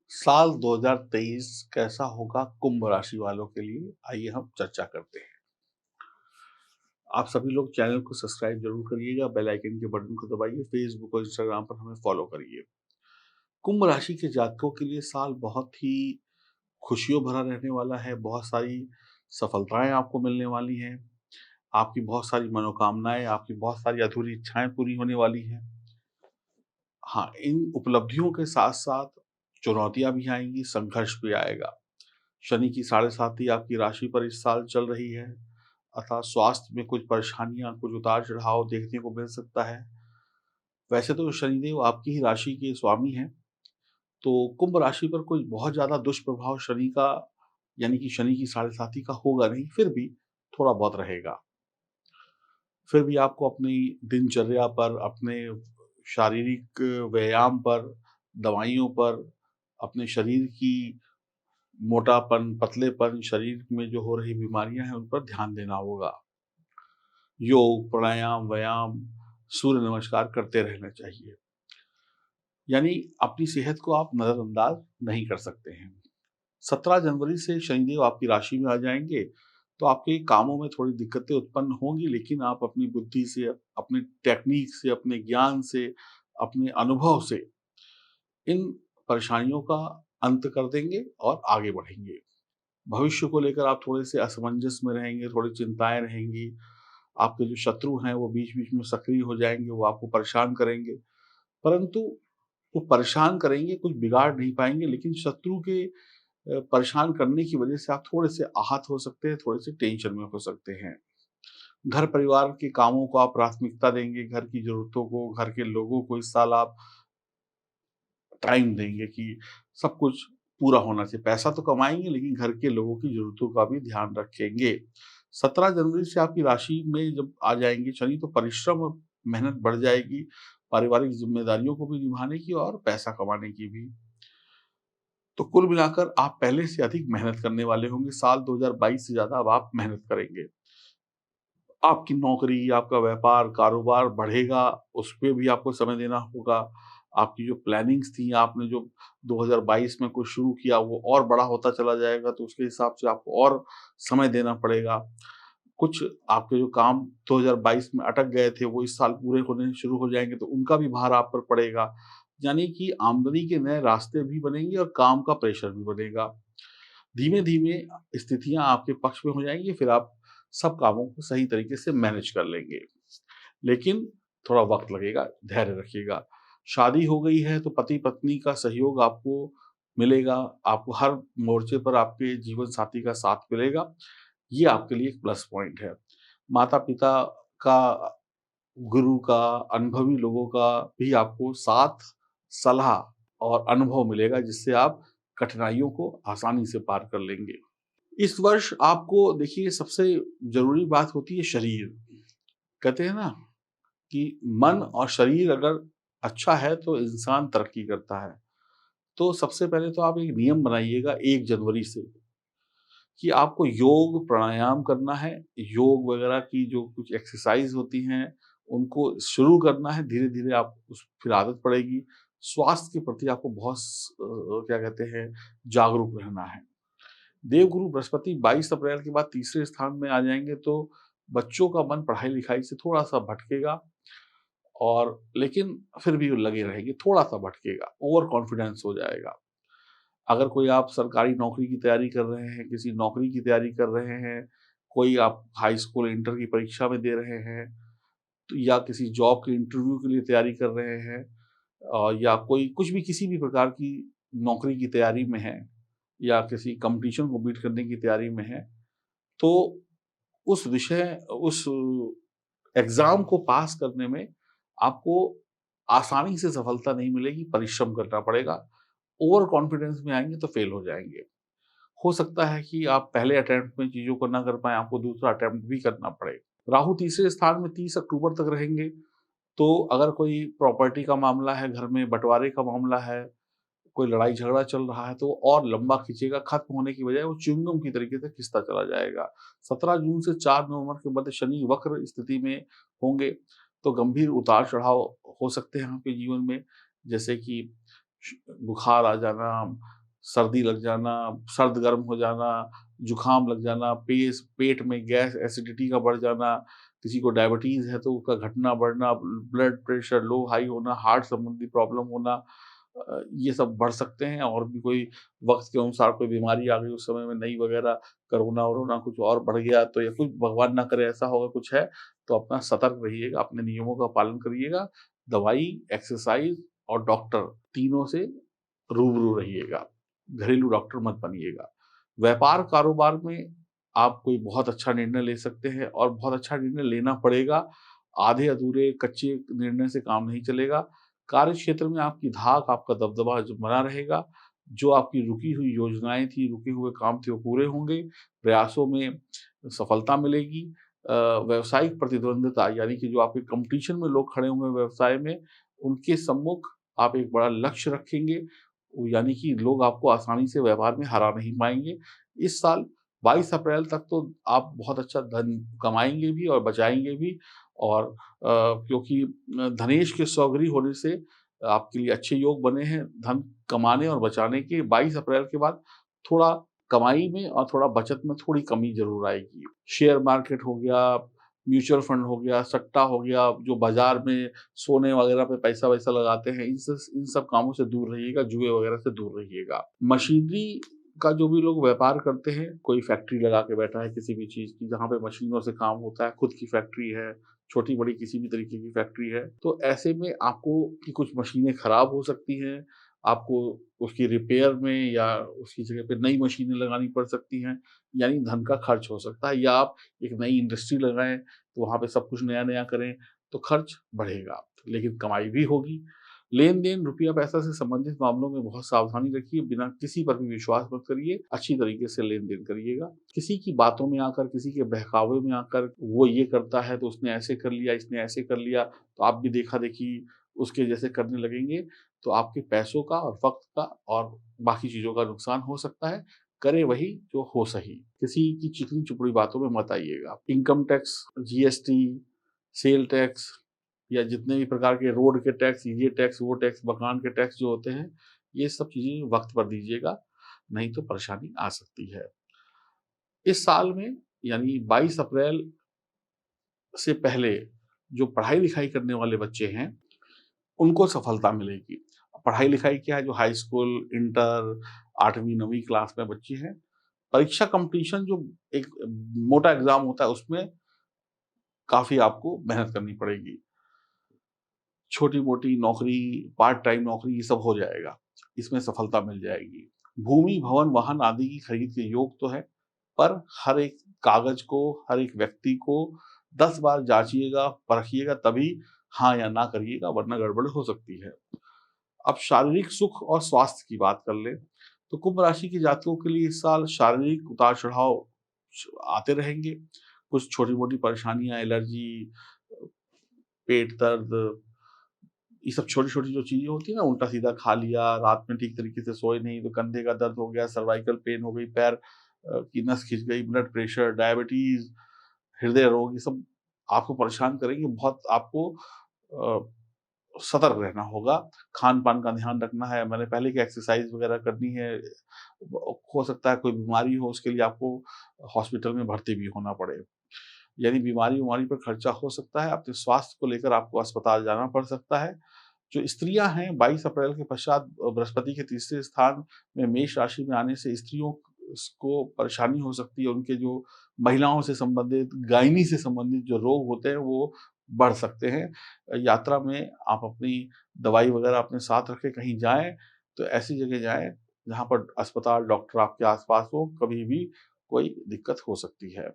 साल 2023 कैसा होगा कुंभ राशि वालों के लिए? आइए हम चर्चा करते हैं। आप सभी लोग चैनल को सब्सक्राइब जरूर करिएगा, बेल आइकन के बटन को दबाइए, फेसबुक और इंस्टाग्राम पर हमें फॉलो करिए। कुंभ राशि के जातकों के लिए साल बहुत ही खुशियों भरा रहने वाला है। बहुत सारी सफलताएं आपको मिलने वाली हैं। आपकी बहुत सारी मनोकामनाएं, आपकी बहुत सारी अधूरी इच्छाएं पूरी होने वाली हैं। हाँ, इन उपलब्धियों के साथ साथ चुनौतियां भी आएंगी, संघर्ष भी आएगा। शनि की साढ़े साती आपकी राशि पर इस साल चल रही है, अतः स्वास्थ्य में कुछ परेशानियां, कुछ उतार चढ़ाव देखने को मिल सकता है। वैसे तो शनिदेव आपकी ही राशि के स्वामी हैं, तो कुंभ राशि पर कोई बहुत ज्यादा दुष्प्रभाव शनि का, यानी कि शनि की साढ़े साती का होगा नहीं, फिर भी थोड़ा बहुत रहेगा। फिर भी आपको अपनी दिनचर्या पर, अपने शारीरिक व्यायाम पर, दवाइयों पर, अपने शरीर की मोटापन, पतलेपन, शरीर में जो हो रही बीमारियां हैं उन पर ध्यान देना होगा। योग, प्राणायाम, व्यायाम, सूर्य नमस्कार करते रहना चाहिए। यानी अपनी सेहत को आप नजरअंदाज नहीं कर सकते हैं। 17 जनवरी से शनिदेव आपकी राशि में आ जाएंगे, तो आपके कामों में थोड़ी दिक्कतें उत्पन्न होंगी, लेकिन आप अपनी बुद्धि से, अपनी टेक्निक से, अपने ज्ञान से, अपने अनुभव से इन परेशानियों का अंत कर देंगे और आगे बढ़ेंगे। भविष्य को लेकर आप थोड़े से असमंजस में रहेंगे, थोड़ी चिंताएं रहेंगी। आपके जो शत्रु हैं वो बीच-बीच में सक्रिय हो जाएँगे, वो आपको परेशान करेंगे। परंतु वो परेशान करेंगे, कुछ बिगाड़ नहीं पाएँगे, लेकिन शत्रु के परेशान करने की वजह से आप थोड़े से आहत हो सकते हैं, थोड़े से टेंशन में हो सकते हैं। घर परिवार के कामों को आप प्राथमिकता देंगे, घर की ज़रूरतों को, घर के लोगों को इस साल आप टाइम देंगे कि सब कुछ पूरा होना चाहिए। पैसा तो कमाएँगे, लेकिन घर के लोगों की ज़रूरतों का भी ध्यान रखेंगे। 17 जनवरी से आपकी राशि में जब आ जाएँगे शनि, तो परिश्रम और मेहनत बढ़ जाएगी, पारिवारिक ज़िम्मेदारियों को भी निभाने की और पैसा कमाने की भी। तो कुल मिलाकर आप पहले से अधिक मेहनत करने वाले होंगे। साल 2022 से ज़्यादा अब आप मेहनत करेंगे। आपकी नौकरी, आपका व्यापार, कारोबार बढ़ेगा, उस पे भी आपको समय देना होगा। आपकी जो प्लानिंग्स थी, आपने जो 2022 में कुछ शुरू किया, वो और बड़ा होता चला जाएगा, तो उसके हिसाब से आपको और समय देना पड़ेगा। कुछ आपके जो काम 2022 में अटक गए थे, वो इस साल पूरे होने शुरू हो जाएँगे, तो उनका भी भार आप पर पड़ेगा। यानी कि आमदनी के नए रास्ते भी बनेंगे और काम का प्रेशर भी बढ़ेगा। धीमे-धीमे स्थितियाँ आपके पक्ष में हो जाएँगी, फिर आप सब कामों को सही तरीके से मैनेज कर लेंगे। लेकिन थोड़ा वक़्त लगेगा, धैर्य रखिएगा। शादी हो गई है तो पति-पत्नी का सहयोग आपको मिलेगा, आपको हर मोर्चे पर आपके जीवन साथी का साथ मिलेगा, ये आपके लिए एक प्लस पॉइंट है। माता-पिता का, गुरु का, अनुभवी लोगों का भी आपको साथ, सलाह और अनुभव मिलेगा, जिससे आप कठिनाइयों को आसानी से पार कर लेंगे। इस वर्ष आपको देखिए, सबसे ज़रूरी बात होती है शरीर। कहते हैं ना कि मन और शरीर अगर अच्छा है तो इंसान तरक्की करता है। तो सबसे पहले तो आप एक नियम बनाइएगा 1 जनवरी से कि आपको योग, प्राणायाम करना है। योग वगैरह की जो कुछ एक्सरसाइज़ होती हैं, उनको शुरू करना है। धीरे-धीरे आप उस फिर आदत पड़ेगी। स्वास्थ्य के प्रति आपको बहुत क्या कहते हैं, जागरूक रहना है। देवगुरु बृहस्पति 22 अप्रैल के बाद तीसरे स्थान में आ जाएँगे, तो बच्चों का मन पढ़ाई-लिखाई से थोड़ा-सा भटकेगा, और लेकिन फिर भी वो लगे रहेंगे, थोड़ा-सा भटकेगा, ओवर कॉन्फिडेंस हो जाएगा। अगर कोई आप सरकारी नौकरी की तैयारी कर रहे हैं, किसी नौकरी की तैयारी कर रहे हैं, कोई आप हाई स्कूल, इंटर की परीक्षा में दे रहे हैं, तो या किसी जॉब के इंटरव्यू के लिए तैयारी कर रहे हैं, या कोई कुछ भी किसी भी प्रकार की नौकरी की तैयारी में है, या किसी कॉम्पिटिशन को बीट करने की तैयारी में है, तो उस एग्ज़ाम को पास करने में आपको आसानी से सफलता नहीं मिलेगी, परिश्रम करना पड़ेगा। ओवर कॉन्फिडेंस में आएँगे तो फेल हो जाएँगे। हो सकता है कि आप पहले अटेम्प्ट में चीज़ों को ना कर पाएँ, आपको दूसरा अटेम्प्ट भी करना पड़े। राहु तीसरे स्थान में 30 अक्टूबर तक रहेंगे, तो अगर कोई प्रॉपर्टी का मामला है, घर में बँटवारे का मामला है, कोई लड़ाई-झगड़ा चल रहा है, तो और लंबा खींचेगा, खत्म होने की बजाय वो च्युइंगम की तरीके से खिंचता चला जाएगा। 17 जून से 4 नवंबर के मध्य शनि वक्र स्थिति में होंगे, तो गंभीर उतार-चढ़ाव हो सकते हैं आपके जीवन में, जैसे कि श बुखार आ जाना, सर्दी लग जाना, सर्द गर्म हो जाना, जुकाम लग जाना, पेट में गैस एसिडिटी का बढ़ जाना, किसी को डायबिटीज़ है तो उसका घटना बढ़ना, ब्लड प्रेशर लो हाई होना, हार्ट संबंधी प्रॉब्लम होना, ये सब बढ़ सकते हैं। और भी कोई वक़्त के अनुसार कोई बीमारी आ गई उस समय में नई वग़ैरह, कोरोना-वोरोना कुछ और बढ़ गया तो, या कुछ भगवान ना करे ऐसा होगा कुछ है, तो अपना सतर्क रहिएगा, अपने नियमों का पालन करिएगा। दवाई, एक्सरसाइज़ और डॉक्टर तीनों से रूबरू रहिएगा। घरेलू डॉक्टर मत बनिएगा। व्यापार कारोबार में आप कोई बहुत अच्छा निर्णय ले सकते हैं और बहुत अच्छा निर्णय लेना पड़ेगा। आधे-अधूरे, कच्चे निर्णय से काम नहीं चलेगा। कार्य क्षेत्र में आपकी धाक, आपका दबदबा जो बना रहेगा। जो आपकी रुकी हुई योजनाएँ थी, रुके हुए काम थे, वो पूरे होंगे। प्रयासों में सफलता मिलेगी। व्यावसायिक प्रतिद्वंद्विता, यानी कि जो आपके कॉम्पिटिशन में लोग खड़े हुए हैं व्यवसाय में, उनके सम्मुख आप एक बड़ा लक्ष्य रखेंगे। यानी कि लोग आपको आसानी से व्यवहार में हरा नहीं पाएँगे। इस साल 22 अप्रैल तक तो आप बहुत अच्छा धन कमाएँगे भी और बचाएँगे भी। और क्योंकि धनेश के सौगरी होने से आपके लिए अच्छे योग बने हैं धन कमाने और बचाने के। 22 अप्रैल के बाद थोड़ा कमाई में और थोड़ा बचत में थोड़ी कमी ज़रूर आएगी। शेयर मार्केट हो गया, म्यूचुअल फंड हो गया, सट्टा हो गया, जो बाज़ार में सोने वगैरह पे पैसा-वैसा लगाते हैं, इन सब कामों से दूर रहिएगा, जुए वगैरह से दूर रहिएगा। मशीनरी का जो भी लोग व्यापार करते हैं, कोई फैक्ट्री लगा के बैठा है किसी भी चीज़ की, जहाँ पे मशीनों से काम होता है, खुद की फैक्ट्री है, छोटी-बड़ी किसी भी तरीके की फैक्ट्री है, तो ऐसे में आपको कि कुछ मशीनें खराब हो सकती हैं, आपको उसकी रिपेयर में या उसकी जगह पे नई मशीनें लगानी पड़ सकती हैं, यानी धन का खर्च हो सकता है। या आप एक नई इंडस्ट्री लगाएँ, तो वहाँ पे सब कुछ नया-नया करें, तो खर्च बढ़ेगा, लेकिन कमाई भी होगी। लेन-देन, रुपया-पैसा से संबंधित मामलों में बहुत सावधानी रखिए, बिना किसी पर भी विश्वास मत करिए, अच्छी तरीके से लेन-देन करिएगा। किसी की बातों में आकर, किसी के बहकावे में आकर, वो ये करता है तो उसने ऐसे कर लिया, इसने ऐसे कर लिया, तो आप भी देखा-देखी उसके जैसे करने लगेंगे, तो आपके पैसों का और वक़्त का और बाकी चीज़ों का नुकसान हो सकता है। करें वही जो हो सही। किसी की चिकनी-चुपड़ी बातों में मत आइएगा। Income tax, GST, sale tax या जितने भी प्रकार के रोड के टैक्स, ये टैक्स, वो टैक्स, मकान के टैक्स जो होते हैं, ये सब चीज़ें वक़्त पर दीजिएगा, नहीं तो परेशानी आ सकती है। इस साल में यानी 22 अप्रैल से पहले जो पढ़ाई-लिखाई करने वाले बच्चे हैं, उनको सफलता मिलेगी। पढ़ाई-लिखाई क्या है, जो हाई स्कूल, इंटर, 8वीं 9वीं क्लास में बच्चे हैं, परीक्षा कॉम्पिटिशन जो एक मोटा एग्ज़ाम होता है, उसमें काफ़ी आपको मेहनत करनी पड़ेगी। छोटी-मोटी नौकरी, पार्ट टाइम नौकरी, ये सब हो जाएगा। इसमें सफलता मिल जाएगी। भूमि, भवन, वाहन आदि की खरीद के योग तो है, पर हर एक कागज़ को, हर एक व्यक्ति को 10 बार जाँचिएगा, परखिएगा, तभी हाँ या ना करिएगा, वरना गड़बड़ हो सकती है। अब शारीरिक सुख और स्वास्थ्य की बात कर लें, तो कुंभ राशि के जातकों के लिए इस साल शारीरिक उतार-चढ़ाव आते रहेंगे। कुछ छोटी-मोटी परेशानियाँ, एलर्जी, पेट दर्द, ये सब छोटी-छोटी जो चीज़ें होती हैं ना, उल्टा-सीधा खा लिया, रात में ठीक तरीके से सोए नहीं, तो कंधे का दर्द हो गया, सर्वाइकल पेन हो गई, पैर की नस खिंच गई, ब्लड प्रेशर, डायबिटीज़, हृदय रोग, ये सब आपको परेशान करेंगे। बहुत आपको अ, सतर्क रहना होगा, खान-पान का ध्यान रखना है, मैंने पहले कि एक्सरसाइज़ वगैरह करनी है। हो सकता है कोई बीमारी हो, उसके लिए आपको हॉस्पिटल में भर्ती भी होना पड़े। यानी बीमारी-वुमारी पर खर्चा हो सकता है, अपने स्वास्थ्य को लेकर आपको अस्पताल जाना पड़ सकता है। जो स्त्रियाँ हैं, 22 अप्रैल के पश्चात बृहस्पति के तीसरे स्थान में मेष राशि में आने से स्त्रियों को परेशानी हो सकती है। उनके जो महिलाओं से संबंधित, गायनी से संबंधित जो रोग होते हैं, वो बढ़ सकते हैं। यात्रा में आप अपनी दवाई वगैरह अपने साथ रखें, कहीं जाएँ, तो ऐसी जगह जाएँ, जहाँ पर अस्पताल, डॉक्टर आपके आस-पास हो, कभी भी कोई दिक्कत हो सकती है।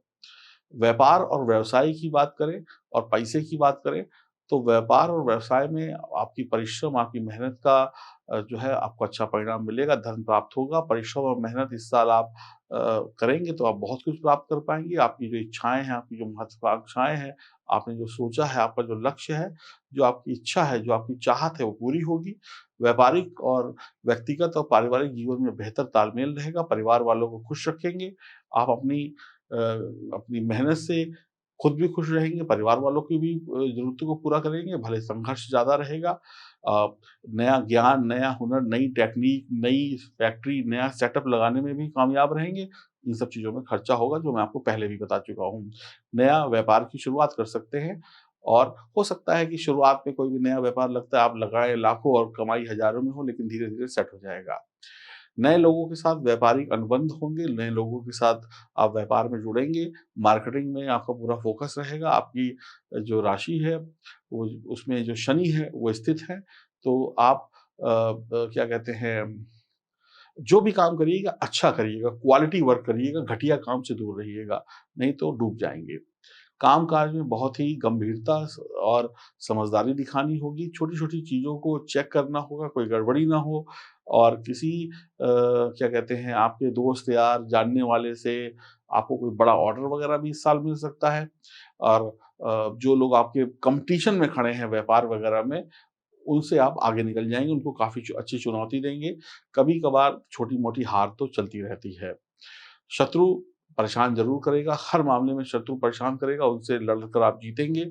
व्यापार और व्यवसाय की बात करें और पैसे की बात करें, तो व्यापार और व्यवसाय में आपकी परिश्रम, आपकी मेहनत का जो है आपको अच्छा परिणाम मिलेगा, धन प्राप्त होगा। परिश्रम और मेहनत इस साल आप करेंगे तो आप बहुत कुछ प्राप्त कर पाएँगे। आपकी जो इच्छाएँ हैं, आपकी जो महत्वाकांक्षाएँ हैं, आपने जो सोचा है, आपका जो लक्ष्य है, जो आपकी इच्छा है, जो आपकी चाहत है, वो पूरी होगी। व्यापारिक और व्यक्तिगत और पारिवारिक जीवन में बेहतर तालमेल रहेगा, परिवार वालों को खुश रखेंगे। आप अपनी मेहनत से खुद भी खुश रहेंगे, परिवार वालों की भी ज़रूरतों को पूरा करेंगे, भले संघर्ष ज़्यादा रहेगा। नया ज्ञान, नया हुनर, नई टेक्नीक, नई फैक्ट्री, नया सेटअप लगाने में भी कामयाब रहेंगे। इन सब चीज़ों में खर्चा होगा, जो मैं आपको पहले भी बता चुका हूँ। नया व्यापार की शुरुआत कर सकते हैं और हो सकता है कि शुरुआत में कोई भी नया व्यापार लगता है, आप लगाएँ लाखों और कमाई हज़ारों में हो, लेकिन धीरे-धीरे सेट हो जाएगा। नए लोगों के साथ व्यापारिक अनुबंध होंगे, नए लोगों के साथ आप व्यापार में जुड़ेंगे, मार्केटिंग में आपका पूरा फ़ोकस रहेगा, आपकी जो राशि है, वो उसमें जो शनि है, वो स्थित है, तो आप क्या कहते हैं, जो भी काम करिएगा, अच्छा करिएगा, क्वालिटी वर्क करिएगा, घटिया काम से दूर रहिएगा, नहीं तो डूब जाएँगे। काम-काज में बहुत ही गंभीरता और समझदारी दिखानी होगी, छोटी-छोटी चीज़ों को चेक करना होगा, कोई गड़बड़ी ना हो और किसी क्या कहते हैं, आपके दोस्त यार, जानने वाले से आपको कोई बड़ा ऑर्डर वगैरह भी इस साल मिल सकता है और जो लोग आपके कॉम्पिटिशन में खड़े हैं व्यापार वगैरह में, उनसे आप आगे निकल जाएँगे, उनको काफ़ी अच्छी चुनौती देंगे। कभी-कभार छोटी-मोटी हार तो चलती रहती है। शत्रु परेशान ज़रूर करेगा, हर मामले में शत्रु परेशान करेगा, उनसे लड़कर आप जीतेंगे।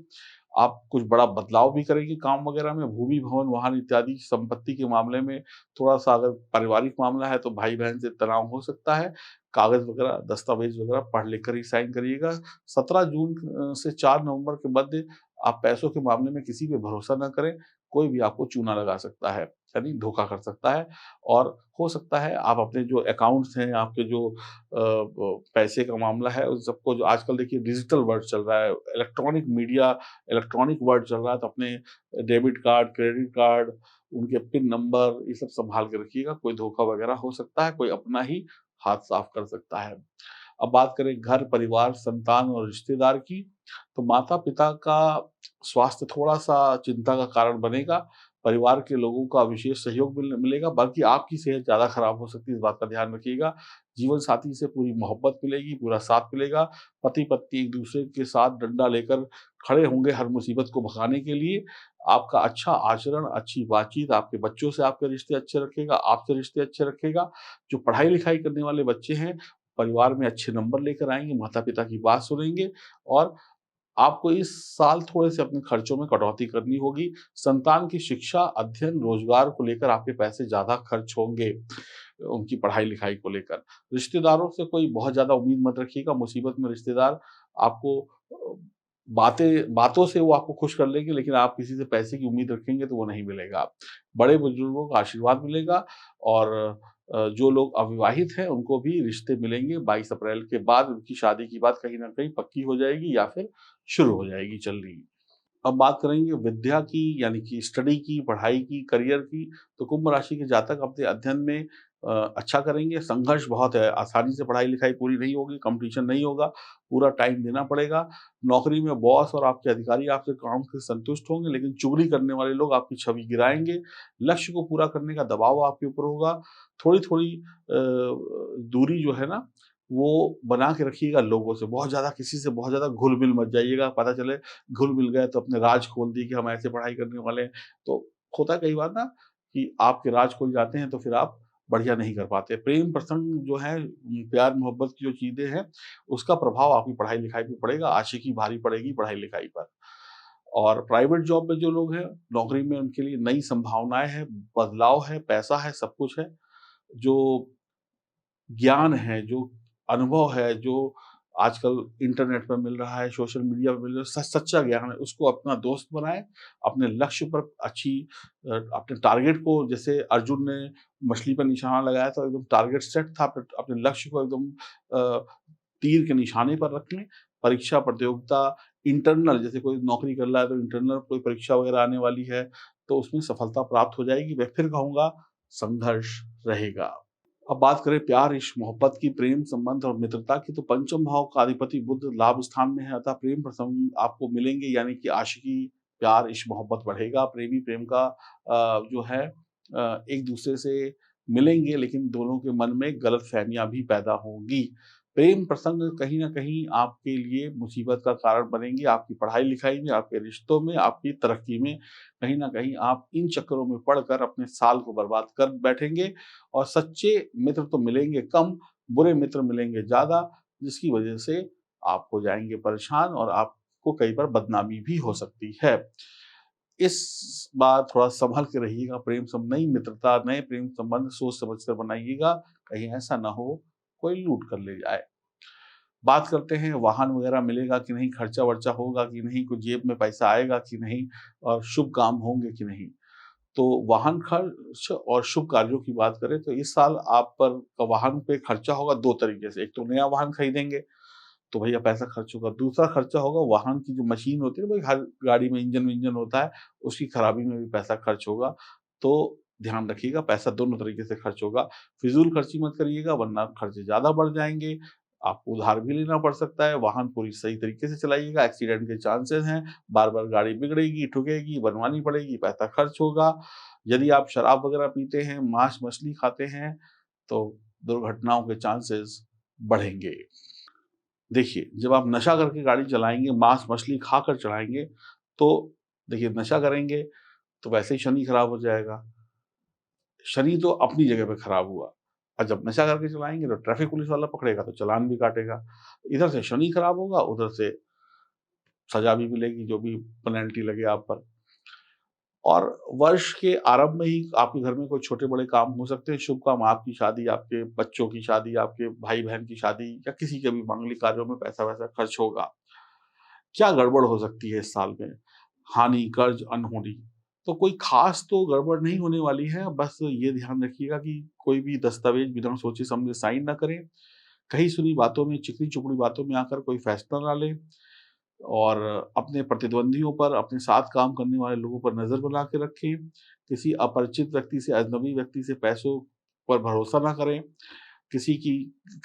आप कुछ बड़ा बदलाव भी करेंगे काम वगैरह में, भूमि, भवन, वाहन इत्यादि संपत्ति के मामले में थोड़ा-सा अगर पारिवारिक मामला है, तो भाई-बहन से तनाव हो सकता है। कागज़ वगैरह, दस्तावेज़ वगैरह पढ़ लिख कर ही साइन करिएगा। 17 जून से 4 नवंबर के मध्य आप पैसों के मामले में किसी पे भरोसा ना करें, कोई भी आपको चूना लगा सकता है, यानी धोखा कर सकता है और हो सकता है आप अपने जो अकाउंट्स हैं, आपके जो पैसे का मामला है, उन सबको जो आजकल देखिए डिजिटल वर्ल्ड चल रहा है, इलेक्ट्रॉनिक मीडिया, इलेक्ट्रॉनिक वर्ल्ड चल रहा है, तो अपने डेबिट कार्ड, क्रेडिट कार्ड, उनके पिन नंबर ये सब सँभाल के रखिएगा, कोई धोखा वगैरह हो सकता है, कोई अपना ही हाथ साफ कर सकता है। अब बात करें घर, परिवार, संतान और रिश्तेदार की, तो माता-पिता का स्वास्थ्य थोड़ा-सा चिंता का कारण बनेगा। परिवार के लोगों का विशेष सहयोग मिलेगा, बल्कि आपकी सेहत ज़्यादा खराब हो सकती है, इस बात का ध्यान रखिएगा। जीवन साथी से पूरी मोहब्बत मिलेगी, पूरा साथ मिलेगा। पति-पत्नी एक-दूसरे के साथ डंडा लेकर खड़े होंगे हर मुसीबत को भगाने के लिए। आपका अच्छा आचरण, अच्छी बातचीत आपके बच्चों से आपके रिश्ते अच्छे रखेगा, आपसे रिश्ते अच्छे रखेगा। जो पढ़ाई-लिखाई करने वाले बच्चे हैं, परिवार में अच्छे नंबर लेकर आएँगे, माता-पिता की बात सुनेंगे और आपको इस साल थोड़े-से अपने खर्चों में कटौती करनी होगी। संतान की शिक्षा, अध्ययन, रोज़गार को लेकर आपके पैसे ज़्यादा खर्च होंगे, उनकी पढ़ाई-लिखाई को लेकर। रिश्तेदारों से कोई बहुत ज़्यादा उम्मीद मत रखिएगा, मुसीबत में रिश्तेदार आपको बातों से वो आपको खुश कर लेंगे, लेकिन आप किसी से पैसे की उम्मीद रखेंगे तो वो नहीं मिलेगा। बड़े-बुजुर्गों का आशीर्वाद मिलेगा और जो लोग अविवाहित हैं, उनको भी रिश्ते मिलेंगे। 22 अप्रैल के बाद उनकी शादी की बात कहीं न कहीं पक्की हो जाएगी या फिर शुरू हो जाएगी चलनी। अब बात करेंगे विद्या की यानी कि स्टडी की, पढ़ाई की, करियर की, तो कुंभ राशि के जातक अपने अध्ययन में अच्छा करेंगे, संघर्ष बहुत है, आसानी से पढ़ाई-लिखाई पूरी नहीं होगी, कॉम्पिटिशन नहीं होगा, पूरा टाइम देना पड़ेगा। नौकरी में बॉस और आपके अधिकारी आपसे काम से संतुष्ट होंगे, लेकिन चुगली करने वाले लोग आपकी छवि गिराएँगे, लक्ष्य को पूरा करने का दबाव आपके ऊपर होगा, थोड़ी-थोड़ी दूरी जो है ना, वो बना के रखिएगा लोगों से, बहुत ज़्यादा किसी से बहुत ज़्यादा घुल-मिल मत जाइएगा, पता चले घुल-मिल गए तो अपने राज खोल दिए कि हम ऐसे पढ़ाई करने वाले हैं। तो होता है कई बार ना कि आपके राज खुल जाते हैं तो फिर आप बढ़िया नहीं कर पाते। प्रेम प्रसंग जो है प्यार-मोहब्बत की जो चीज़ें हैं, उसका प्रभाव आपकी पढ़ाई-लिखाई पे पड़ेगा, आशिकी भारी पड़ेगी पढ़ाई-लिखाई पर। और प्राइवेट जॉब में जो लोग हैं, नौकरी में उनके लिए नई संभावनाएँ हैं, बदलाव है, पैसा है, सब कुछ है। जो ज्ञान है, जो अनुभव है, जो आजकल इंटरनेट पे मिल रहा है, सोशल मीडिया पे मिल रहा है, सच्चा ज्ञान है, उसको अपना दोस्त बनाएँ, अपने लक्ष्य पर अपने टारगेट को जैसे अर्जुन ने मछली पे निशाना लगाया था, एकदम टारगेट सेट था, अपने अपने लक्ष्य को एकदम अ, तीर के निशाने पर रख लें। परीक्षा प्रतियोगिता, इंटरनल जैसे कोई नौकरी कर रहा है, तो इंटरनल कोई परीक्षा वगैरह आने वाली है, तो उसमें सफलता प्राप्त हो जाएगी। मैं फिर कहूँगा, संघर्ष रहेगा। अब बात करें प्यार, इश्क, मोहब्बत की, प्रेम संबंध और मित्रता की, तो पंचम भाव का अधिपति बुध लाभ स्थान में है, अतः प्रेम प्रसंग आपको मिलेंगे, यानी कि आशिकी, प्यार, इश्क, मोहब्बत बढ़ेगा। प्रेमी प्रेम का जो है एक-दूसरे से मिलेंगे, लेकिन दोनों के मन में गलतफ़हमियाँ भी पैदा होंगी। प्रेम प्रसंग कहीं न कहीं आपके लिए मुसीबत का कारण बनेंगे, आपकी पढ़ाई-लिखाई में, आपके रिश्तों में, आपकी तरक्की में। कहीं न कहीं आप इन चक्करों में पड़कर अपने साल को बर्बाद कर बैठेंगे और सच्चे मित्र तो मिलेंगे कम, बुरे मित्र मिलेंगे ज़्यादा, जिसकी वजह से आप हो जाएँगे परेशान और आप को कई बार बदनामी भी हो सकती है। इस बार थोड़ा संभल के रहिएगा, नई मित्रता, नए प्रेम संबंध सोच समझ कर बनाइएगा, कहीं ऐसा ना हो कोई लूट कर ले जाए। बात करते हैं वाहन वगैरह मिलेगा कि नहीं, खर्चा-वर्चा होगा कि नहीं, कुछ जेब में पैसा आएगा कि नहीं और शुभ काम होंगे कि नहीं। तो वाहन खर्च और शुभ कार्यों की बात करें तो इस साल आप पर वाहन पे खर्चा होगा 2 तरीके से। एक तो नया वाहन खरीदेंगे, तो भैया पैसा खर्च होगा। दूसरा खर्चा होगा वाहन की जो मशीन होती है ना, भई हर गाड़ी में इंजन-विंजन होता है, उसकी खराबी में भी पैसा खर्च होगा। तो ध्यान रखिएगा, पैसा दोनों तरीके से खर्च होगा। फिज़ूल खर्ची मत करिएगा वरना खर्चे ज़्यादा बढ़ जाएँगे। आपको उधार भी लेना पड़ सकता है। वाहन पूरी सही तरीके से चलाइएगा, एक्सीडेंट के चांसेस हैं, बार-बार गाड़ी बिगड़ेगी, ठुकेगी, बनवानी पड़ेगी, पैसा खर्च होगा। यदि आप शराब वगैरह पीते हैं, मांस-मछली खाते हैं, तो दुर्घटनाओं के चांसेस बढ़ेंगे। देखिए, जब आप नशा करके गाड़ी चलाएँगे, मांस-मछली खाकर चलाएँगे, तो देखिए नशा करेंगे, तो वैसे ही शनि खराब हो जाएगा। शनि तो अपनी जगह पे खराब हुआ और जब नशा करके चलाएँगे तो ट्रैफिक पुलिस वाला पकड़ेगा तो चालान भी काटेगा। इधर से शनि खराब होगा, उधर से सज़ा भी मिलेगी, जो भी पेनल्टी लगे आप पर। और वर्ष के आरंभ में ही आपके घर में कोई छोटे-बड़े काम हो सकते हैं, शुभ काम, आपकी शादी, आपके बच्चों की शादी, आपके भाई-बहन की शादी या किसी के भी मांगलिक कार्यों में पैसा-वैसा खर्च होगा। क्या गड़बड़ हो सकती है इस साल में? हानि, कर्ज, अनहोनी। तो कोई ख़ास तो गड़बड़ नहीं होने वाली है, बस ये ध्यान रखिएगा कि कोई भी दस्तावेज़ बिना सोचे-समझे साइन ना करें। कही-सुनी बातों में, चिकनी-चुपड़ी बातों में आकर कोई फैसला ना लें और अपने प्रतिद्वंदियों पर, अपने साथ काम करने वाले लोगों पर नज़र बना के रखें। किसी अपरिचित व्यक्ति से, अजनबी व्यक्ति से पैसों पर भरोसा ना करें। किसी की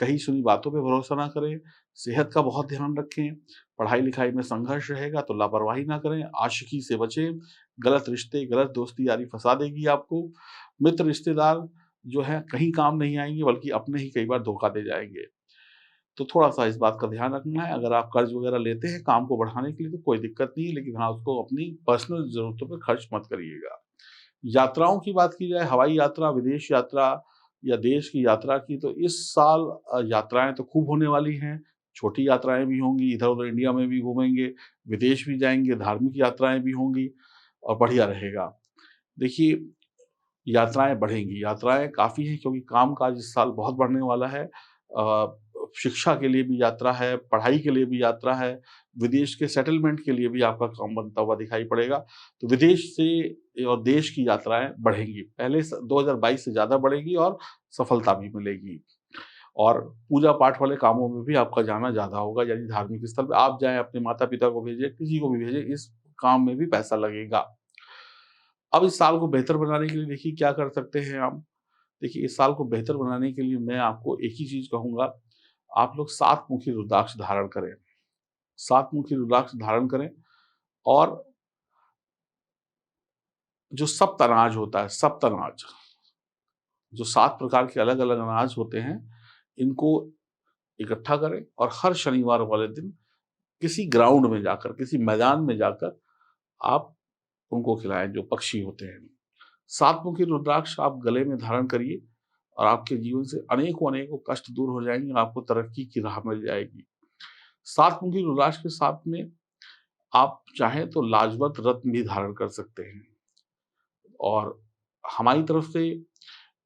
कही-सुनी बातों पे भरोसा ना करें, सेहत का बहुत ध्यान रखें, पढ़ाई-लिखाई में संघर्ष रहेगा तो लापरवाही ना करें, आशिकी से बचें, गलत रिश्ते, गलत दोस्ती यारी फँसा देगी आपको। मित्र रिश्तेदार जो हैं कहीं काम नहीं आएँगे बल्कि अपने ही कई बार धोखा दे जाएँगे। तो थोड़ा-सा इस बात का ध्यान रखना है, अगर आप कर्ज़ वग़ैरह लेते हैं काम को बढ़ाने के लिए तो कोई दिक्कत नहीं है, लेकिन हाँ, उसको अपनी पर्सनल ज़रूरतों पे खर्च मत करिएगा। यात्राओं की बात की जाए, हवाई यात्रा, विदेश यात्रा या देश की यात्रा की, तो इस साल यात्राएँ तो खूब होने वाली हैं। छोटी यात्राएँ भी होंगी, इधर-उधर इंडिया में भी घूमेंगे, विदेश भी जाएँगे, धार्मिक यात्राएँ भी होंगी और बढ़िया रहेगा। देखिए, यात्राएँ बढ़ेंगी, यात्राएँ काफ़ी हैं क्योंकि काम-काज इस साल बहुत बढ़ने वाला है। शिक्षा के लिए भी यात्रा है, पढ़ाई के लिए भी यात्रा है, विदेश के सेटलमेंट के लिए भी आपका काम बनता हुआ दिखाई पड़ेगा। तो विदेश से और देश की यात्राएँ बढ़ेंगी। पहले 2022 से ज़्यादा बढ़ेगी और सफलता भी मिलेगी। और पूजा-पाठ वाले कामों में भी आपका जाना ज़्यादा होगा, यानी धार्मिक स्थल पे आप जाएँ, अपने माता-पिता को भेजें, किसी को भी भेजें, इस काम में भी पैसा लगेगा। अब इस साल को बेहतर बनाने के लिए देखिए क्या कर सकते हैं आप। देखिए, इस साल को बेहतर बनाने के लिए मैं आपको एक ही चीज़ कहूँगा, आप लोग 7 मुखी रुद्राक्ष धारण करें। 7 मुखी रुद्राक्ष धारण करें और जो सप्त अनाज होता है, सप्त अनाज, जो 7 प्रकार के अलग-अलग अनाज होते हैं, इनको इकट्ठा करें और हर शनिवार वाले दिन किसी ग्राउंड में जाकर, किसी मैदान में जाकर आप उनको खिलाएँ, जो पक्षी होते हैं। 7 मुखी रुद्राक्ष आप गले में धारण करिए और आपके जीवन से अनेकों-अनेकों कष्ट दूर हो जाएँगे और आपको तरक्की की राह मिल जाएगी। 7 मुखी रुद्राक्ष के साथ में आप चाहें तो लाजवंत रत्न भी धारण कर सकते हैं और हमारी तरफ से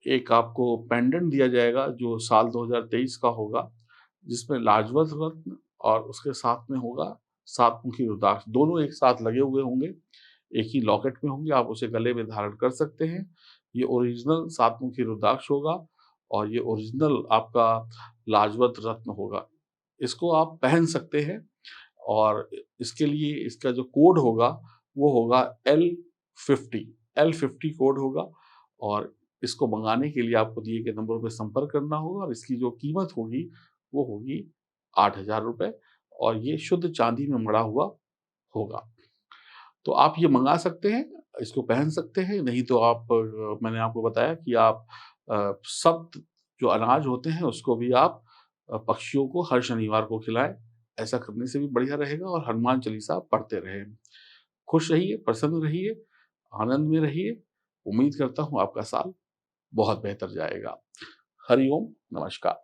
एक आपको पेंडेंट दिया जाएगा जो साल 2023 का होगा, जिसमें लाजवंत रत्न और उसके साथ में होगा 7 मुखी रुद्राक्ष, दोनों एक साथ लगे हुए होंगे, एक ही लॉकेट में होंगे, आप उसे गले में धारण कर सकते हैं। ये ओरिजिनल 7 मुखी रुद्राक्ष होगा और ये ओरिजिनल आपका लाजवंत रत्न होगा। इसको आप पहन सकते हैं और इसके लिए इसका जो कोड होगा, वो होगा L50, L50 कोड होगा और इसको मँगाने के लिए आपको दिए गए नंबरों पे संपर्क करना होगा और इसकी जो कीमत होगी, वो होगी ₹8000 और ये शुद्ध चाँदी में मढ़ा हुआ होगा। तो आप ये मँगा सकते हैं, इसको पहन सकते हैं, नहीं तो आप मैंने आपको बताया कि आप सप्त जो अनाज होते हैं, उसको भी आप पक्षियों को हर शनिवार को खिलाएँ। ऐसा करने से भी बढ़िया रहेगा और हनुमान चालीसा आप पढ़ते रहें। खुश रहिए, प्रसन्न रहिए, आनंद में रहिए। उम्मीद करता हूँ आपका साल बहुत बेहतर जाएगा। हरि ओम, नमस्कार।